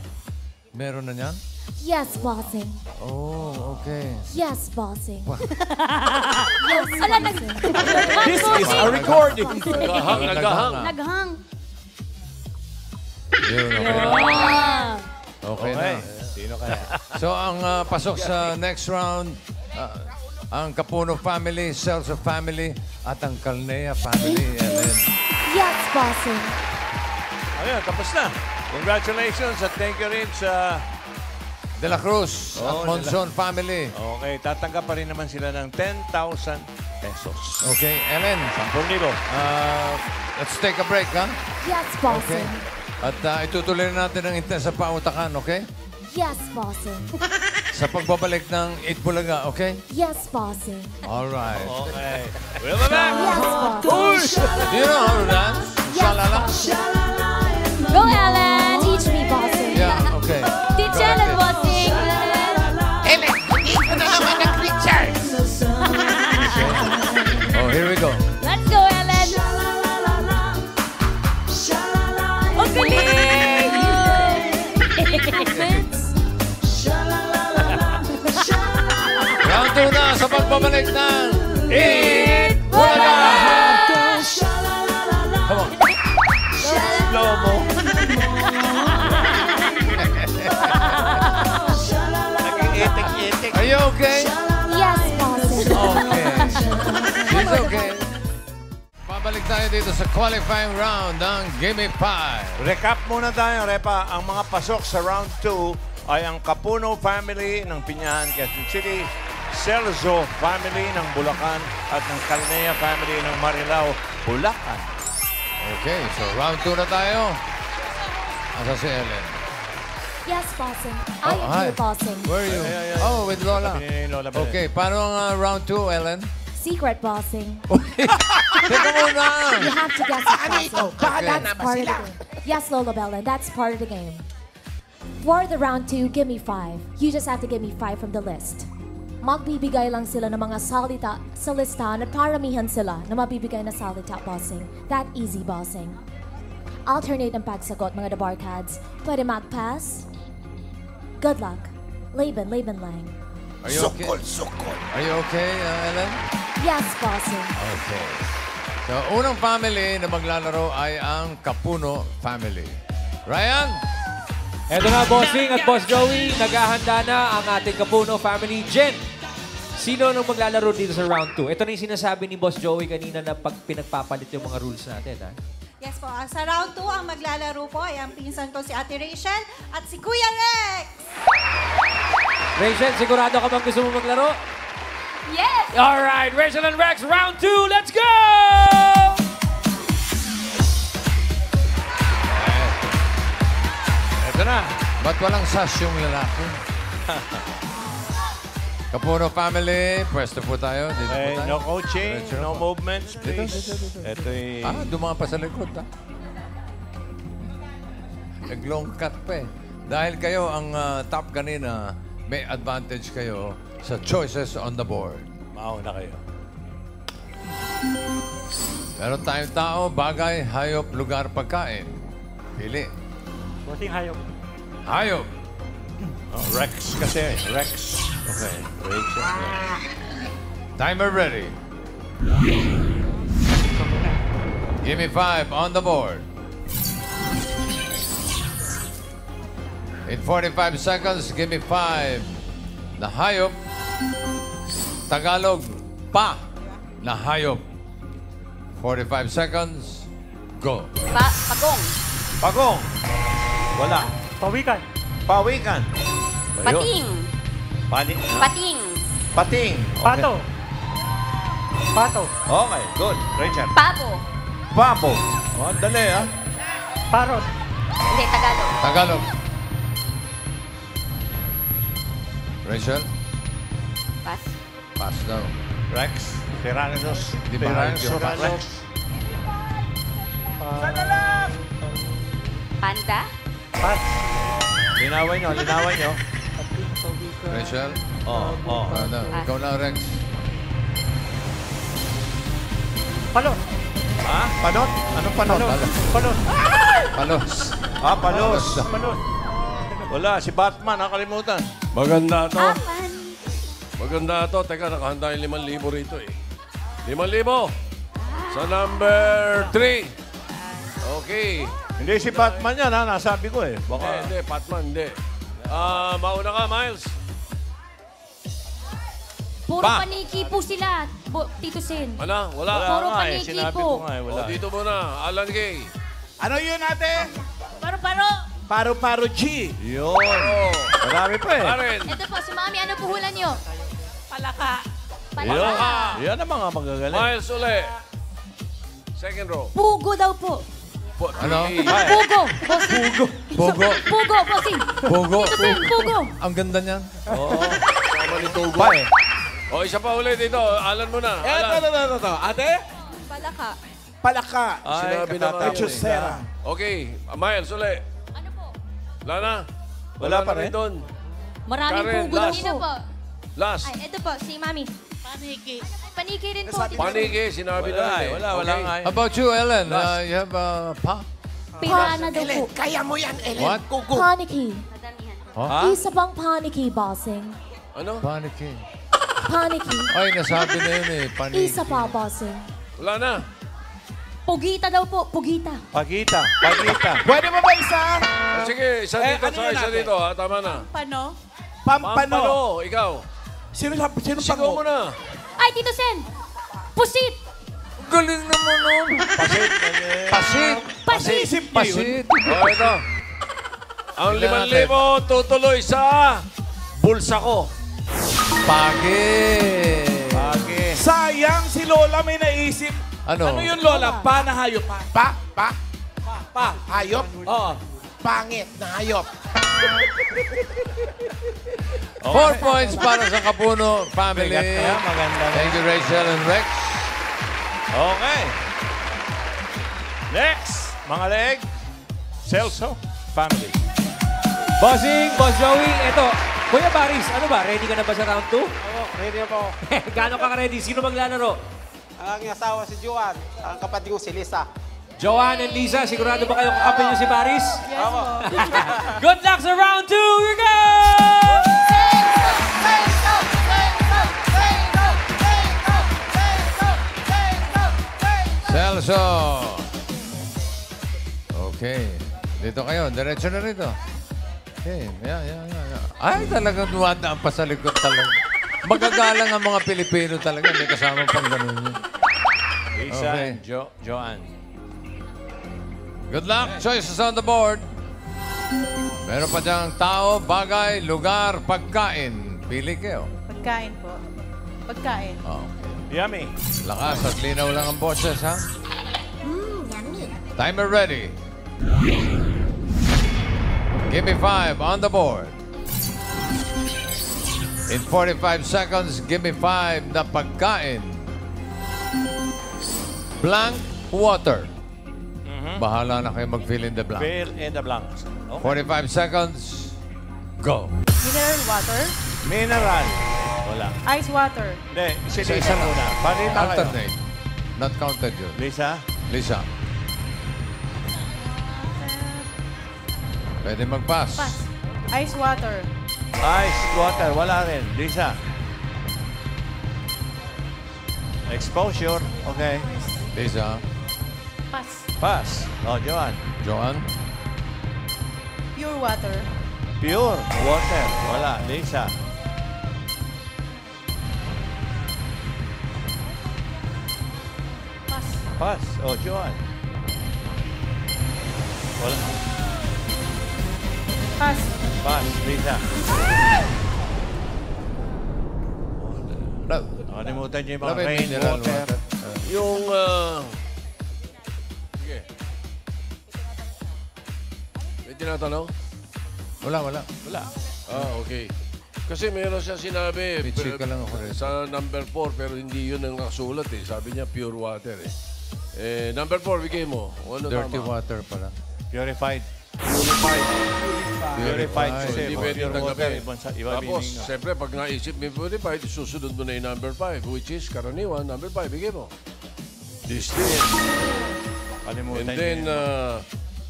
meron na niyan? Yes, bossing. Oh, okay. Yes, bossing. Yes, bossing. This is a recording. Naghahang. Naghang. Yun, okay na. Okay na. Sino kaya? So, ang pasok sa next round, ang Kapuno family, Celso family, at ang Calnea family. And then, Yes, bossing. Ayun, tapos na. Congratulations at thank you rin sa... De La Cruz at Monzon family. Okay, tatanggap pa rin naman sila ng 10,000 pesos. Okay, Ellen. 10,000. Let's take a break, ha? Yes, Okay. bossing. At itutuloy natin ang intensa pautakan, okay? Yes, bossing. Sa pagbabalik ng 8 Bulaga, okay? Yes, bossing. All right. Okay. We'll be back. Yes, bossing. Do you know how to dance? Shalala? Go, Ellen. Teach me, bossing. Yeah, okay. Teach Ellen, bossing. Ellen, hindi ko na naman ang Richard. Oh, here we go. Let's go, Ellen. Ang galing! Round 2 na sa pagbabalik ng 8 Bulaga! Come on. Slow mo. Naging itik-itik. Are you okay? Yes, bossing. Okay. It's okay. Babalik tayo dito sa qualifying round ng Gimme 5. Recap muna tayo, Repa. Ang mga pasok sa round 2 ay ang Kapuno family ng Piñahan, Quezon City, Celso family ng Bulacan, at ng Calnea family ng Marilao, Bulacan. Okay, so round 2 na tayo. Asa si Ellen? Yes, bossing. I am hi. here, bossing. Where are you? Ay. Oh, with Lola. Sabi ni Lola Belen. Okay, paano ang round 2, Ellen? Secret, bossing. Teka muna! You have to guess it, Ano ito? bossing. Bahala na That's ba part of sila? the game. Yes, Lola Belen, that's part of the game. For the round 2, give me 5. You just have to give me 5 from the list. Magbibigay lang sila ng mga salita sa listahan at paramihan sila na mabibigay na salita, bossing. That easy, bossing. Alternate ang pagsagot, mga Dabarkads. Pwede mag-pass. Good luck. Laban lang. Are you okay? Sukol. Are you okay, Ellen? Yes, bossing. Okay. So, unang family na maglalaro ay ang Kapuno family. Ryan? Eto na, Bossing at Boss Joey. Naghahanda na ang ating Kapuno family. Jen, sino nang maglalaro dito sa round 2? Ito na yung sinasabi ni Boss Joey kanina na pag pinagpapalit yung mga rules natin, ha? Yes po. Sa round 2, ang maglalaro po ay ang pinsan ko si Ate Rachel at si Kuya Rex. Rachel, sigurado ka bang gusto mo maglaro? Yes! All right, Rachel and Rex, round 2, let's go! Ito na. Ba't walang sash yung lalaki? Kapuno family, pwesto po tayo. Dito po Okay, tayo. no coaching, Diretso no po. movements, please. Ito'y... Dumaan pa sa likod, ha? Nag-long cut pa eh. Dahil kayo ang top kanina, may advantage kayo sa choices on the board. Mauna kayo. Meron tayong tao, bagay, hayop, lugar, pagkain. Pili. Bossing hayop. Hayop. Oh, Rex kasi. Rex. Okay. Rachel. Timer ready. Give me 5 on the board. In 45 seconds, give me 5 na hayop. Tagalog, pa na hayop. 45 seconds, go. Pagong. Pagong. Wala. Pawikan. Pawikan. Pating. Pating. Pating. Pating. Okay. Pato. Pato. Okay, good. Rachel. Pabo. Papo. Oh, dali, ha? Parot. Hindi, Tagalog. Tagalog. Rachel? Pass. Pass daw. Rex. Tyrannosaurus. Di ba Tyrannosaurus Rex. Panda. Pass. Linawan nyo, linawan nyo. Rachel? Oo. Ikaw na, Rex. Palot. Ha? Panot? Anong panot? Panot. Palos. Palos. Wala, si Batman, nakalimutan. Maganda to. Apan. Maganda to. Teka, nakahanda yung 5,000 rito eh. 5,000. Sa number 3. Okay. Hindi si Batman yan, ha? Nasabi ko eh. Baka... Hindi, Patman, hindi. Mauna ka, Miles. Puro Pa. paniki po sila, Tito Sen. Ano? Wala. Puro nga eh, paniki sinabi po. ko nga eh, wala. O, dito muna. Alan Gay. Ano yun natin? Paro-paro. Paro-paro G. Yun. Marami pa eh. Karen. Ito po, si Mami, ano po hula niyo? Palaka. Yun. Yan ang mga magagaling. Miles uli. Second row. Pugo daw po. Ano? Pugo. Bossing. Pugo. Pugo, bossing. Pugo. Tito Sen, pugo. Ang ganda niyan. Oo. Tama ni Togo. Pa eh. O, isa pa ulit dito. Alan muna. Alan. Ito. Ate? Palaka. Palaka. Ay, Sinabi na katatay. kayo. Chusera. Okay. Miles uli. Ano po? Wala na. Wala pa na rin? doon. Maraming Karen, pugo daw last. po. Last. Ay, ito po, si Mami. Paniki. Paniki rin po. Tito Sen. Paniki, sinabi Wala na. eh. Wala nga eh. How about you, Ellen? You have pa? Piranha daw po. Ellen, kaya mo yan, Ellen. What? Kuku. Panicky. Madamihan. Ha? Isa pang panicky, bossing. Ano? Paniki. Panicky. Ay, nasabi na yun eh. Paniki. Isa pa, bossing. Wala na. Pugita daw po, pugita. Pagita. Pwede mo ba isa? Sige, isa dito, ano tsaka yun isa natin? dito. Ha? Tama na. Pano? Pampano. Ikaw. Sino Sigaw pango? mo na. Ay, Tito Sen! Pusit! Galing naman nun. Pasit. Pasit. Pasisip niyo yun. Pasit. O, ito. Ang Tignan 5,000 tutuloy sa bulsa ko. Pagi. Sayang si Lola may naisip. Ano? Ano yun, Lola? Pa na hayop. Pa. Hayop. Oo. Pangit na hayop. 4 points para sa Kapuno family. Bigat kaya, maganda. Thank you, Rachel and Rex. Okay. Next, mga leg. Celso family. Bossing, Boss Joey, eto. Kuya Baris, ano ba? Ready ka na ba sa round 2? Oo, ready na po. Gano'n ka ready? Sino maglalaro? Ang aking asawa si Juan, ang kapatid ko si Lisa. Joanne and Lisa, sigurado ba kayong kakampi niyo si Baris? Yes po. Good luck sa round 2! Here we go! Celso. Okay. Dito kayo. Diretso na rito. Okay. Yeah. Ay, talagang dumadaan pa sa likod talaga. Magagalang ang mga Pilipino talaga. May kasama pang ganun yun. Lisa Okay. and Joanne. Good luck. Choices on the board. Meron pa diyang tao, bagay, lugar, pagkain. Pili kayo. Pagkain po. Pagkain. Okay. Yummy. Lakas at linaw lang ang boses, ha? Timer ready. Give me 5 on the board. In 45 seconds, give me 5 na pagkain. Blank water. Bahala na kayo mag-fill in the blank. Fill in the blanks. Okay. 45 seconds. Go. Mineral water. Mineral. Wala. Ice water. Hindi, si Lisa muna. Palita kayo. Alternate. Not counted yun. Lisa? Lisa. Pwede mag-pass. Pass. Ice water. Ice water. Wala rin. Lisa? Exposure. Okay. Lisa. Pass. Pass. Oh, Joanne. Joanne. Pure water. Pure water. Wala. Lisa. Pass. Pass. Oh, Joanne. Wala. Pass. Pass. Lisa. No. Nakalimutan niyo yung mga Love it, mineral rainwater. water. Yung, sige. May tinatanong? Wala. Wala. Okay. Kasi meron siya sinabi Chika lang ako rin. sa number 4 pero hindi yun ang nakasulat eh. Sabi niya pure water eh. Number 4, bigay mo. Ano Dirty tama? water pala. Purified. Purified. Kasi Hindi pure pwedeng water. tanggapin. Iba Tapos, meaning nga. siyempre, pag naisip mo purified, susunod mo na yung number 5, which is karaniwan, number 5, bigay mo. Distilled. Kalimutan And then, niyo yun.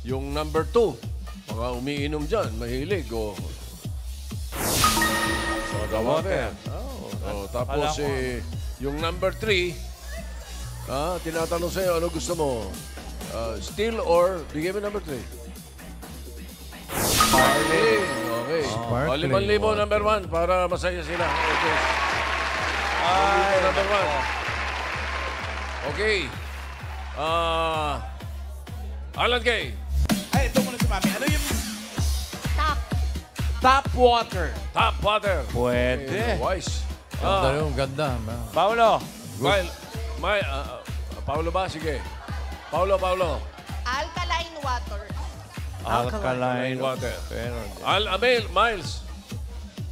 yung number 2, mga umiinom dyan, mahilig, o... Soda water. Tapos, yung number 3, tinatanong sa'yo, ano gusto mo? Still or, bigay mo number 3. Sparkling. Okay. Sparkling. 5,000 number 1 para masaya sila. Okay. 5,000 number 1. Okay. Alan Kay. Ay, ito muna si Mami. Ano yung Top. tap water? Tap water. Pwede. Wise. Ganda yung ganda. Paulo. Paulo ba? Sige. Paulo. Alkaline water. Alkaline water. Pero, Miles.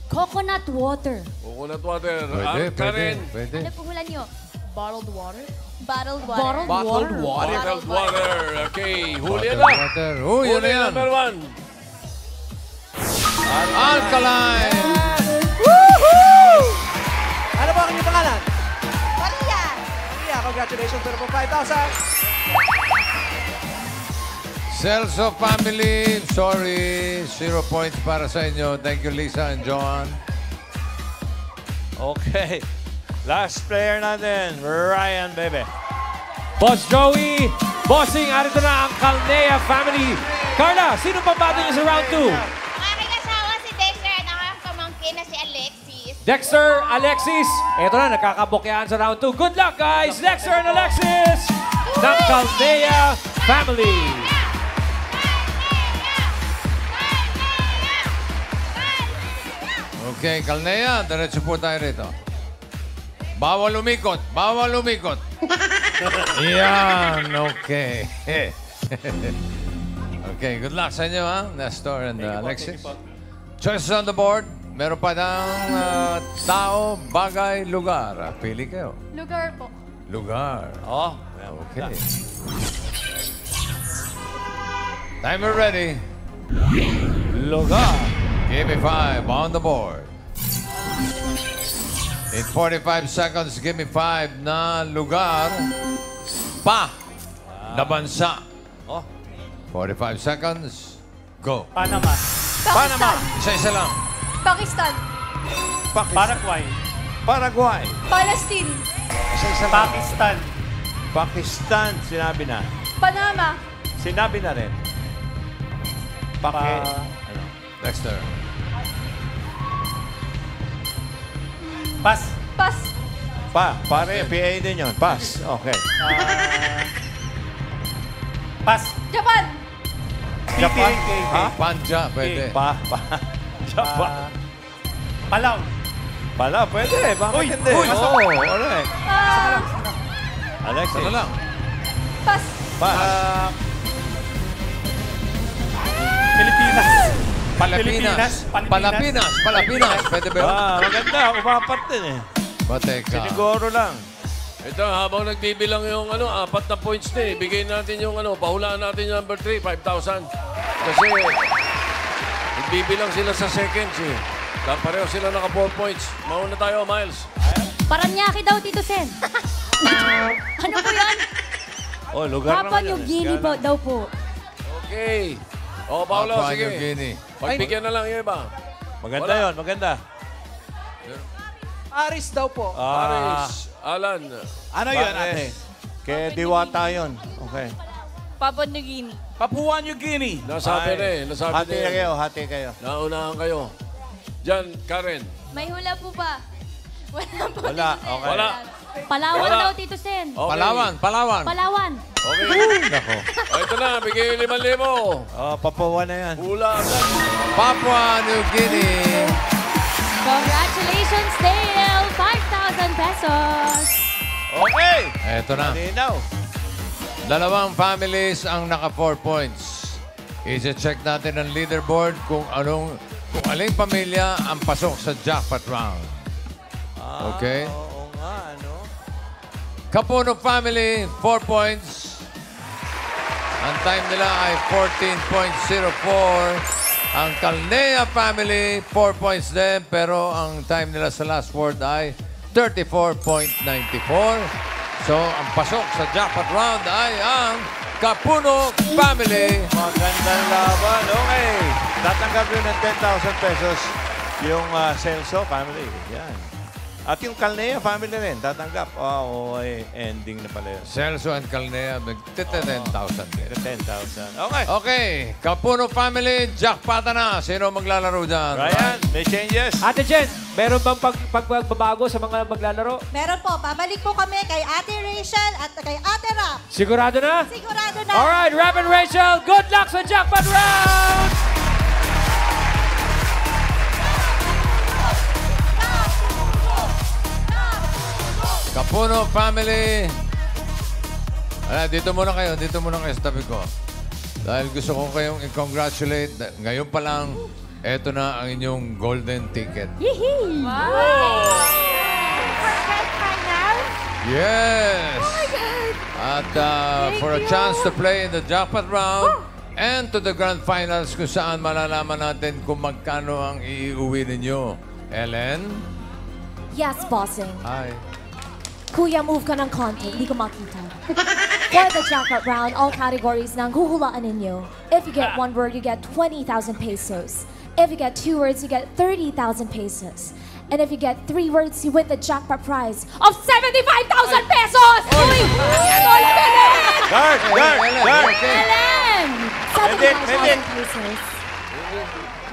Coconut water. Coconut water. Pwede, Karen. pwede. Ano po hula niyo? Bottled water. Bottled water. Bottled water. Bottled water. Okay. Huli Water, na. water. Oh, yun na Huli yan. number 1. Alkaline! Ano ba ang inyong pangalan? Maria. Maria, congratulations pero po 5,000. Celso family, sorry. 0 points para sa inyo. Thank you, Lisa and Johan. okay. Last player natin, Ryan, baby. Boss Joey, bossing, arito na ang Calnea family. Carla, sino pa bato niyo sa round 2? Ang aking asawa si Dexter at ang aking pamangkin na si Alexis. Dexter, Alexis. Eto na, nakakabukyaan sa round 2. Good luck, guys! Dexter and Alexis ng Calnea family. Okay, Calnea, diretso po tayo rito. Bawal umikot. Bawal umikot. Yan, okay. Okay, good luck sa inyo, ha? Nestor and Alexis. Choices on the board. Meron pa ng tao, bagay, lugar. Pili kayo. Lugar po. Lugar. Oh, Okay. Timer ready. lugar. Give me 5 on the board. In 45 seconds, give me 5 na lugar. Pa. Na bansa. Oh. 45 seconds. Go. Panama. Panama. Isa-isa lang. Pakistan. Paraguay. Paraguay. Palestine. Pakistan. Pakistan, sinabi na. Panama. Sinabi na rin. Next turn. Pas. Pas. Pare, PA din yun. Pass. Okay. Pas. Japan. Japan. Ha? Panja, pwede. Japan. Palau. Pala, pwede. Bakit Uy, hindi? uy, Oo, alright. Alexis. Ano lang? Pas. Pass. Pilipinas. Palapinas. Palapinas. Palapinas. Pwede ba yun? Maganda. Umapat din eh. Bateka. Siniguro lang. Ito, habang nagbibilang yung 4 na points na eh, bigay natin yung pahulaan natin yung number 3, 5,000. Kasi, nagbibilang sila sa seconds eh. Pareho sila naka 4 points. Mauna tayo, Miles. Paranaque daw, Tito Sen. Ano po yan? Oh, lugar Papua naman New yun. Guinea po, daw po. Okay. O, Paolo, Papua sige. New Guinea. Pagbigyan na lang yung iba. Maganda yun, maganda. Aris daw po. Paris, Alan. Ano yun, ate? Kaya diwata yun. Okay. Papua New Guinea. Papua New Guinea. Nasabi na eh. Nasabi Hati na na eh. kayo, hati kayo. Naunahan kayo. Diyan, Karen. May hula po ba? Wala po. Wala, okay. Wala. Palawan Wala. daw, Tito Sen. Okay. Palawan. Palawan. Palawan. Okay. Nako. O, ito na. Bigay yung 5,000. Oh, Papua na yan. Hula agad. Papua New Guinea. Congratulations, Dale! 5,000 pesos. Okay. Eto na. Malinaw. Dalawang families ang naka 4 points. I-check natin ang leaderboard kung anong kung aling pamilya ang pasok sa jackpot round. Okay? Oo nga, ano? Kapuno family, 4 points. Ang time nila ay 14.04. Ang Calnea family, 4 points din. Pero ang time nila sa last word ay 34.94. So, ang pasok sa jackpot round ay ang Kapuno family. Magandang laban. Okay. Tatanggap yun ng 10,000 pesos yung Celso family. Yan. At yung Calnea family rin, tatanggap. Ay, ending na pala yun. Celso and Calnea, 10,000 din. 10,000. Okay. Okay, Kapuno family, jackpot na. Sino maglalaro dyan? Ryan, may changes? Ate Jen, meron bang pagbabago sa mga maglalaro? Meron po. Pabalik po kami kay Ate Rachel at kay Ate Rap. Sigurado na? Sigurado na. Alright, Rap and Rachel, good luck sa jackpot round! Kapuno family. Dito muna kayo sa tabi ko. Dahil gusto ko kayong i-congratulate. Ngayon pa lang, eto na ang inyong golden ticket. Yee! Wow! For grand final? Yes! Oh my God! At for a chance to play in the jackpot round and to the grand finals kung saan malalaman natin kung magkano ang iuwi ninyo. Ellen? Yes, bossing. Hi. Kuya, move ka ng konti. Hindi ko makita. For the jackpot round, all categories na ang huhulaan ninyo. If you get one word, you get 20,000 pesos. If you get 2 words, you get 30,000 pesos. And if you get 3 words, you win the jackpot prize of 75,000 pesos! Uy! Guard! Ellen! 75,000 pesos.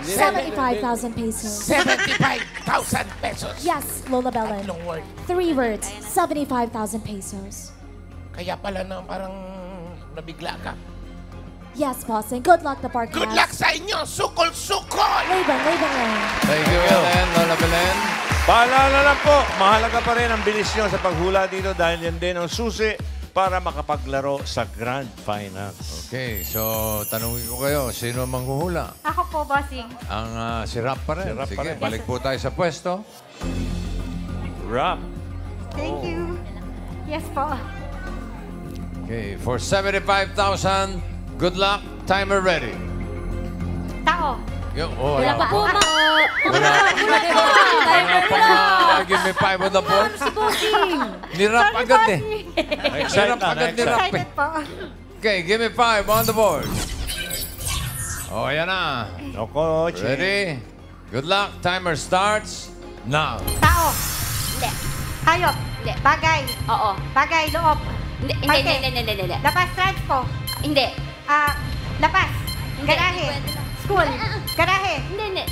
75,000 pesos. 75,000 pesos. Yes, Lola Belen. Tatlong word. 3 words, 75,000 pesos. Kaya pala na parang nabigla ka. Yes, bossing. Good luck, the Park Good luck sa inyo! Sukol-sukol! Laban lang. Thank you, Ellen. Lola Belen. Paalala lang po, mahalaga pa rin ang bilis nyo sa paghula dito dahil yan din ang susi para makapaglaro sa Grand Finals. Okay, so tanungin ko kayo, sino ang manghuhula? Ako po, bossing. Ang si Rap pa rin. Si Rap pa Sige, rin. balik po tayo sa pwesto. Rap. Thank you. Yes po. Okay, for 75,000, good luck. Timer ready. Tao. Wala pa po, Wala give me 5 on the board. Ni Rap agad eh. Excited na, Agad ni Rap eh. Excited po. Okay, give me 5 on the board. Oh, ayan na. No, coach. Ready? Good luck. Timer starts now. Tao. Hindi. Hayop. Hindi. Bagay. Oo. Bagay, loob. Hindi. Lapas, transpo. Hindi. Lapas. Garahe. School. Garahe. Hindi.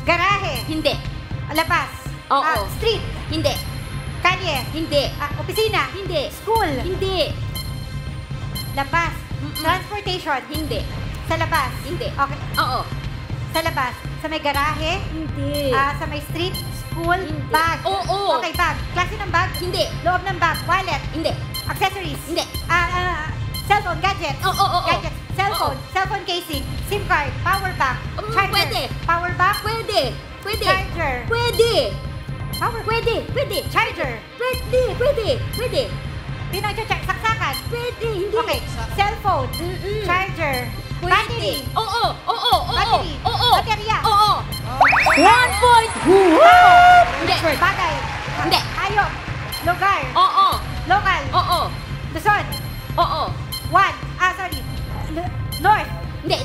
Garahe. Hindi. Labas. Oo. Street. Hindi. Kalye. Hindi. Opisina. Hindi. School. Hindi. Labas. Transportation. Hindi. Sa labas. Hindi. Okay. Oo. Sa labas. Sa may garahe. Hindi. Sa may street. School. Hindi. Bag. Oo. Okay, bag. Klase ng bag. Hindi. Loob ng bag. Wallet. Hindi. Accessories. Hindi. Cellphone. Gadget. Oo. Gadget. Cellphone. Cellphone casing. SIM card. Power bank. Charger. Pwede. Power bank. Pwede. Pwede. Charger. Pwede. Power. Pwede. Pwede. Charger. Pwede. Pwede. Pwede. Pinag-check. Saksakan. Pwede. Hindi. Okay. Cellphone. Charger. Battery. Oo. Battery. Baterya. Oo. 1 point. Hindi. Bagay. Hindi. Hayop. Lugar. Oo. Local. Oo. Luzon. Oo. 1. Sorry. North. Hindi.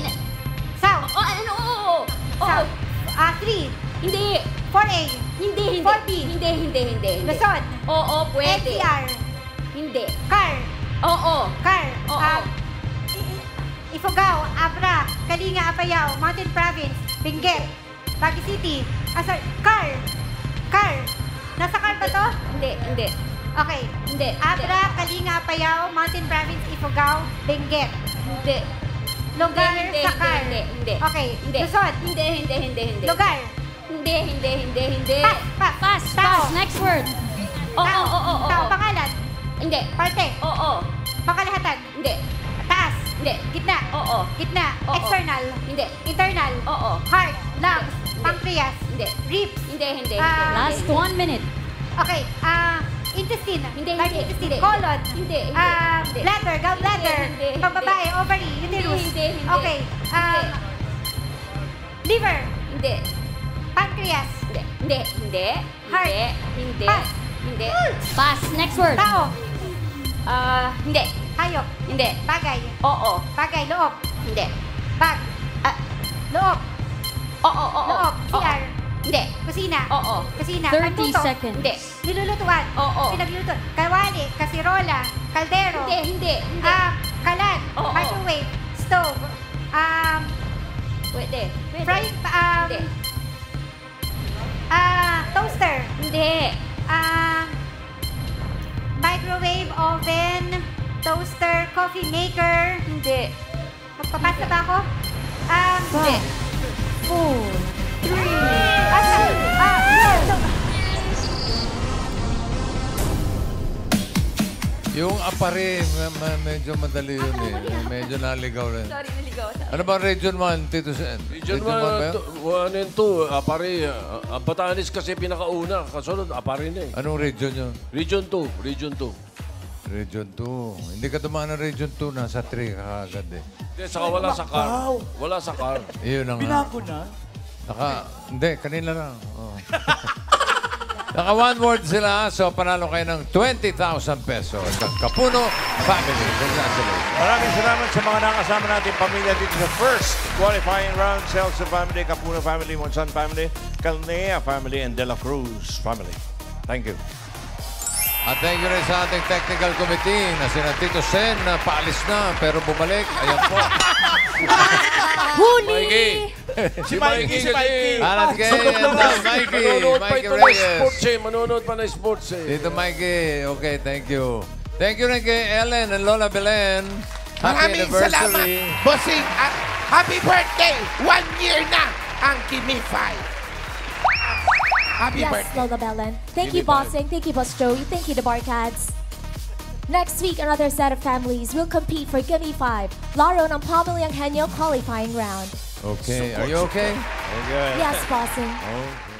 South. Oo. South. 3. Hindi. 4A. Hindi. 4B. Hindi. Luzon. Oo, pwede. NCR. Hindi. Car. Oo. Car. Oo. Ifugao, Abra, Kalinga, Apayao, Mountain Province, Benguet, Baguio City. Sorry. Car. Nasa car ba to? Hindi. Okay. Hindi. Abra, Kalinga, Apayao, Mountain Province, Ifugao, Benguet. Hindi. Lugar sa car. Hindi. Okay. Luzon. Hindi. Lugar. Hindi. Pass. Tao. Next word. Oo. Tao. Pangalan. Hindi. Parte. Oo. Pangkalahatan. Hindi. Taas. Hindi. Gitna. Oo. Gitna. Oo. External. Hindi. Internal. Oo. Heart. Lungs. Pancreas. Hindi. Ribs. Hindi. Last 1 minute. Okay. Intestine. Hindi. Large intestine. Colon. Hindi. Bladder. Gallbladder. Hindi. Pambabae. Ovary. Uterus. Hindi. Okay. Liver. Hindi. Pancreas. Hindi. Heart. Hindi. Pass. Hindi. Pass. Next word. Tao. Hindi. Hayop. Hindi. Bagay. Oo. Bagay. Loob. Hindi. Bag. Loob. Oo. Loob. CR. Hindi. Kusina. Oo. Kusina. 30 Pagluto. seconds. Hindi. Nilulutuan. Oo. Pinaglulutuan. Kawali. Kasirola. Kaldero. Hindi. Kalan. Oo. Microwave. Stove. Pwede. Fry. Hindi. Toaster. Hindi. Microwave, oven, toaster, coffee maker. Hindi. Magpapasa ba ako? Hindi. 4, 3. Yung apare, medyo madali yun eh. Medyo naligaw rin. Sorry, naligaw. Ano ba region 1, Tito Sen? Region 1 ba yan? and 2, Apari. Ang Batanes kasi pinakauna. Kasunod, Apari na eh. Anong region yun? Region 2. Region 2. Region 2. Hindi ka dumaan ng Region 2, nasa 3 kaagad eh. Hindi, saka wala sa car. Wala sa car. Iyon ang... Binago na? Hindi, kanina lang. Oh. Naka one word sila, so panalo kayo ng 20,000 pesos. Ang Kapuno Family. Congratulations. Maraming salamat sa mga nakasama natin pamilya dito sa first qualifying round. Celso family, Capuno family, Monson family, Calnea family, and De La Cruz family. Thank you. At thank you rin sa ating technical committee na sina Tito Sen na paalis na pero bumalik. Ayan po. Mikey! Si Mikey kasi. Alat kay Mikey. Manonood pa Mikey ito ng Reyes. sports eh. Manonood pa ng sports eh. Tito Mikey. Okay, thank you. Thank you rin kay Ellen and Lola Belen. Happy Maraming salamat, anniversary. Bossing, at happy birthday! 1 year na ang Gimme 5. Happy Yes, birthday. Lola Belen. Thank you, Bossing. Thank you, Boss Joey. Thank you, the Barcats. Next week, another set of families will compete for Gimme 5, laro ng Pamilyang Henyo qualifying round. Okay, are you okay? Very good. Yes, Bossing. Okay.